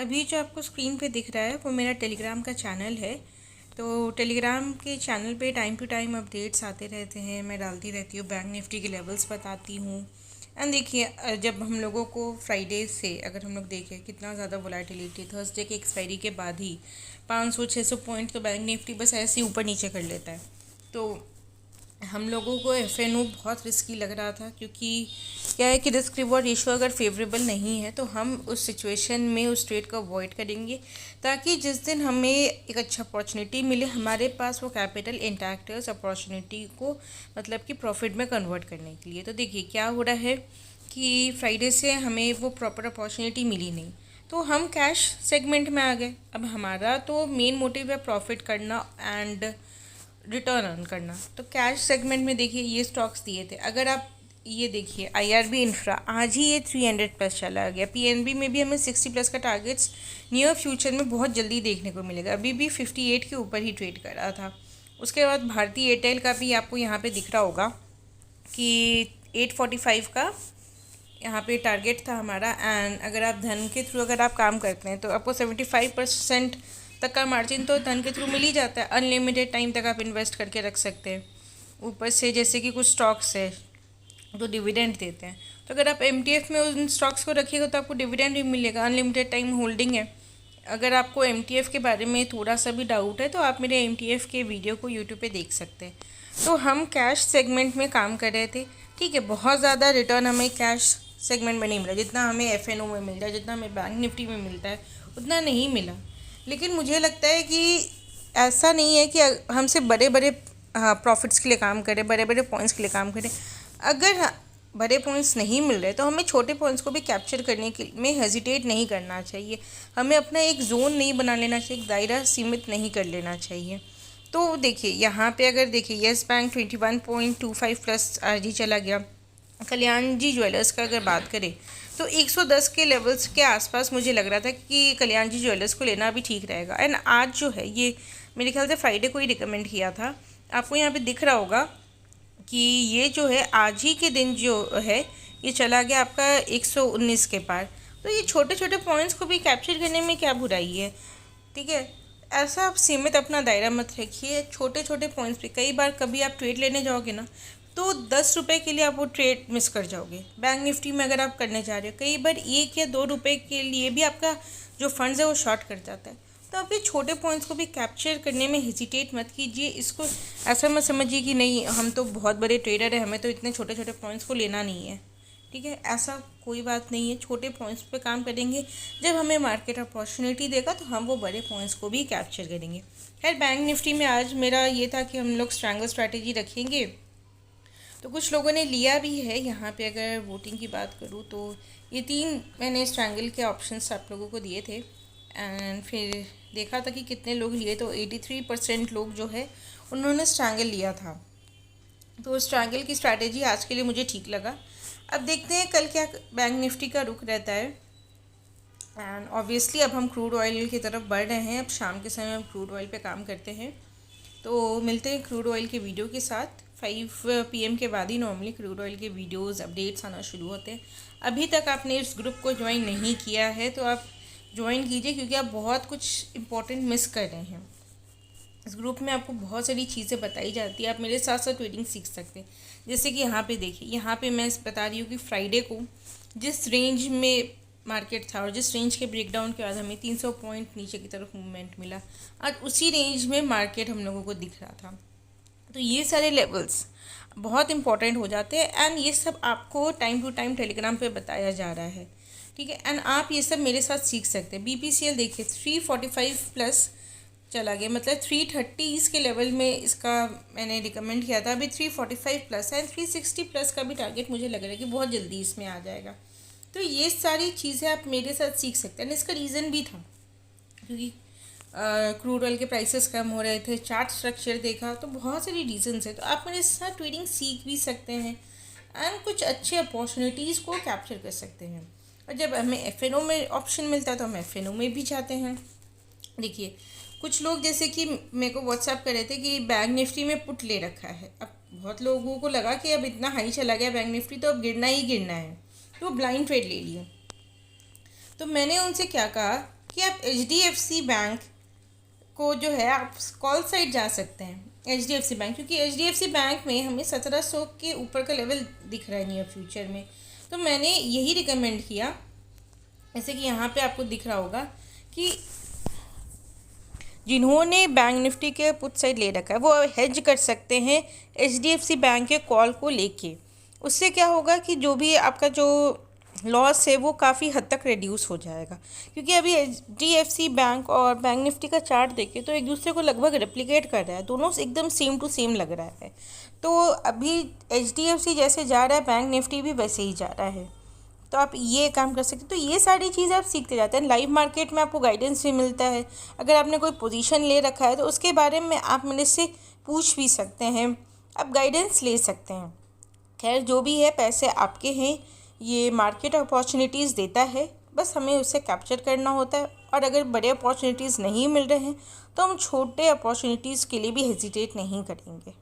अभी जो आपको स्क्रीन पे दिख रहा है वो मेरा टेलीग्राम का चैनल है। तो टेलीग्राम के चैनल पे टाइम टू टाइम अपडेट्स आते रहते हैं, मैं डालती रहती हूँ, बैंक निफ्टी के लेवल्स बताती हूँ। एंड देखिए, जब हम लोगों को फ्राइडे से अगर हम लोग देखें कितना ज़्यादा वोलेटिलिटी, थर्सडे के एक्सपायरी के बाद ही 500-600 पॉइंट तो बैंक निफ्टी बस ऐसे ही ऊपर नीचे कर लेता है। तो हम लोगों को एफएनओ बहुत रिस्की लग रहा था, क्योंकि क्या है कि रिस्क रिवॉर्ड रेशियो अगर फेवरेबल नहीं है तो हम उस सिचुएशन में उस ट्रेड को अवॉइड करेंगे, ताकि जिस दिन हमें एक अच्छा अपॉर्चुनिटी मिले हमारे पास वो कैपिटल इंटैक्ट है उस अपॉर्चुनिटी को मतलब कि प्रॉफिट में कन्वर्ट करने के लिए। तो देखिए क्या हो रहा है कि फ्राइडे से हमें वो प्रॉपर अपॉर्चुनिटी मिली नहीं, तो हम कैश सेगमेंट में आ गए। अब हमारा तो मेन मोटिव है प्रॉफिट करना एंड रिटर्न अर्न करना। तो कैश सेगमेंट में देखिए ये स्टॉक्स दिए थे, अगर आप ये देखिए आईआरबी इंफ्रा आज ही ये 300 प्लस चला गया। पीएनबी में भी हमें 60 प्लस का टारगेट्स नियर फ्यूचर में बहुत जल्दी देखने को मिलेगा, अभी भी 58 के ऊपर ही ट्रेड कर रहा था। उसके बाद भारतीय एयरटेल का भी आपको यहाँ पे दिख रहा होगा कि 845 का यहाँ पे टारगेट था हमारा। एंड अगर आप धन के थ्रू अगर आप काम करते हैं तो आपको 75% तक का मार्जिन तो धन के थ्रू मिल ही जाता है। अनलिमिटेड टाइम तक आप इन्वेस्ट करके रख सकते हैं। ऊपर से जैसे कि कुछ स्टॉक्स है तो डिविडेंड देते हैं, तो अगर आप एमटीएफ में उन स्टॉक्स को रखिएगा तो आपको डिविडेंड भी मिलेगा। अनलिमिटेड टाइम होल्डिंग है। अगर आपको एमटीएफ के बारे में थोड़ा सा भी डाउट है तो आप मेरे एमटीएफ के वीडियो को यूट्यूब पे देख सकते हैं। तो हम कैश सेगमेंट में काम कर रहे थे, ठीक है। बहुत ज़्यादा रिटर्न हमें कैश सेगमेंट में नहीं मिला, जितना हमें एफएनओ में मिलता है, जितना हमें बैंक निफ्टी में मिलता है उतना नहीं मिला। लेकिन मुझे लगता है कि ऐसा नहीं है कि हमसे बड़े बड़े प्रॉफिट्स के लिए काम करें, बड़े बड़े पॉइंट्स के लिए काम करें। अगर बड़े पॉइंट्स नहीं मिल रहे तो हमें छोटे पॉइंट्स को भी कैप्चर करने के में हेजिटेट नहीं करना चाहिए। हमें अपना एक जोन नहीं बना लेना चाहिए, एक दायरा सीमित नहीं कर लेना चाहिए। तो देखिए यहाँ पे अगर देखिए येस बैंक 21.25 प्लस आज ही चला गया। कल्याण जी ज्वेलर्स का अगर बात करें तो 110 के लेवल्स के आसपास मुझे लग रहा था कि कल्याण जी ज्वेलर्स को लेना भी ठीक रहेगा। एंड आज जो है ये मेरे ख्याल से फ्राइडे को ही रिकमेंड किया था। आपको यहाँ पे दिख रहा होगा कि ये जो है आज ही के दिन जो है ये चला गया आपका 119 के पार। तो ये छोटे छोटे पॉइंट्स को भी कैप्चर करने में क्या बुराई है, ठीक है। ऐसा आप सीमित अपना दायरा मत रखिए छोटे छोटे पॉइंट्स पे। कई बार कभी आप ट्रेड लेने जाओगे ना तो 10 रुपये के लिए आप वो ट्रेड मिस कर जाओगे। बैंक निफ्टी में अगर आप करने जा रहे हो कई बार 1 या 2 रुपये के लिए भी आपका जो फंड्स है वो शॉर्ट कर जाता है। तो आप ये छोटे पॉइंट्स को भी कैप्चर करने में हेजिटेट मत कीजिए। इसको ऐसा मत समझिए कि नहीं हम तो बहुत बड़े ट्रेडर हैं, हमें तो इतने छोटे छोटे पॉइंट्स को लेना नहीं है, ठीक है। ऐसा कोई बात नहीं है, छोटे पॉइंट्स पे काम करेंगे, जब हमें मार्केट अपॉर्चुनिटी देगा तो हम वो बड़े पॉइंट्स को भी कैप्चर करेंगे। खैर बैंक निफ्टी में आज मेरा ये था कि हम लोग स्ट्रैंगल स्ट्रैटेजी रखेंगे, तो कुछ लोगों ने लिया भी है। यहाँ पे अगर वोटिंग की बात करूँ तो ये 3 मैंने स्ट्रैंगल के ऑप्शंस आप लोगों को दिए थे एंड फिर देखा था कि कितने लोग लिए, तो 83% लोग जो है उन्होंने स्ट्रैंगल लिया था। तो स्ट्रैंगल की स्ट्रैटेजी आज के लिए मुझे ठीक लगा। अब देखते हैं कल क्या बैंक निफ्टी का रुख रहता है। एंड ऑब्वियसली अब हम क्रूड ऑयल की तरफ बढ़ रहे हैं। अब शाम के समय हम क्रूड ऑयल पे काम करते हैं। तो मिलते हैं क्रूड ऑयल के वीडियो के साथ। 5 PM के बाद ही नॉर्मली क्रूड ऑयल के वीडियोस अपडेट्स आना शुरू होते हैं। अभी तक आपने इस ग्रुप को ज्वाइन नहीं किया है तो आप ज्वाइन कीजिए, क्योंकि आप बहुत कुछ इंपॉर्टेंट मिस कर रहे हैं। इस ग्रुप में आपको बहुत सारी चीज़ें बताई जाती है, आप मेरे साथ साथ ट्रेडिंग सीख सकते हैं। जैसे कि यहाँ पे देखिए, यहाँ पे मैं बता रही हूँ कि फ्राइडे को जिस रेंज में मार्केट था और जिस रेंज के ब्रेकडाउन के बाद हमें 300 पॉइंट नीचे की तरफ मूवमेंट मिला, आज उसी रेंज में मार्केट हम लोगों को दिख रहा था। तो ये सारे लेवल्स बहुत इंपॉर्टेंट हो जाते हैं एंड ये सब आपको टाइम टू टाइम टेलीग्राम पे बताया जा रहा है, ठीक है। एंड आप ये सब मेरे साथ सीख सकते हैं। बीपीसीएल देखिए 345 प्लस चला गया, मतलब 330 के लेवल में इसका मैंने रिकमेंड किया था, अभी 345 प्लस है। 360 प्लस का भी टारगेट मुझे लग रहा है कि बहुत जल्दी इसमें आ जाएगा। तो ये सारी चीज़ें आप मेरे साथ सीख सकते हैं। इसका रीज़न भी था क्योंकि क्रूड ऑयल के प्राइसेस कम हो रहे थे, चार्ट स्ट्रक्चर देखा, तो बहुत सारी रीजंस है। तो आप मेरे साथ ट्रेडिंग सीख भी सकते हैं एंड कुछ अच्छे अपॉर्चुनिटीज़ को कैप्चर कर सकते हैं। और जब हमें एफएनओ में ऑप्शन मिलता है तो हम एफएनओ में भी जाते हैं। देखिए कुछ लोग जैसे कि मेरे को व्हाट्सएप कर रहे थे कि बैंक निफ्टी में पुट ले रखा है। अब बहुत लोगों को लगा कि अब इतना हाई चला गया बैंक निफ्टी तो अब गिरना ही गिरना है, तो ब्लाइंड ट्रेड ले लिए। तो मैंने उनसे क्या कहा कि आप HDFC बैंक को जो है आप कॉल साइड जा सकते हैं HDFC बैंक, क्योंकि HDFC बैंक में हमें 1700 के ऊपर का लेवल दिख रहा है नियर फ्यूचर में। तो मैंने यही रिकमेंड किया, जैसे कि यहाँ पे आपको दिख रहा होगा कि जिन्होंने बैंक निफ्टी के पुट साइड ले रखा है वो हेज कर सकते हैं HDFC बैंक के कॉल को लेके। उससे क्या होगा कि जो भी आपका जो लॉस है वो काफ़ी हद तक रिड्यूस हो जाएगा, क्योंकि अभी HDFC बैंक और बैंक निफ्टी का चार्ट देखें तो एक दूसरे को लगभग रेप्लिकेट कर रहा है, दोनों एकदम सेम टू सेम लग रहा है। तो अभी HDFC जैसे जा रहा है बैंक निफ्टी भी वैसे ही जा रहा है। तो आप ये काम कर सकते, तो ये सारी चीज़ें आप सीखते जाते हैं। लाइव मार्केट में आपको गाइडेंस भी मिलता है, अगर आपने कोई पोजीशन ले रखा है तो उसके बारे में आप मेरे से पूछ भी सकते हैं, आप गाइडेंस ले सकते हैं। खैर जो भी है, पैसे आपके हैं, ये मार्केट अपॉर्चुनिटीज़ देता है, बस हमें उसे कैप्चर करना होता है। और अगर बड़े अपॉर्चुनिटीज़ नहीं मिल रहे हैं तो हम छोटे अपॉर्चुनिटीज़ के लिए भी हेजिटेट नहीं करेंगे।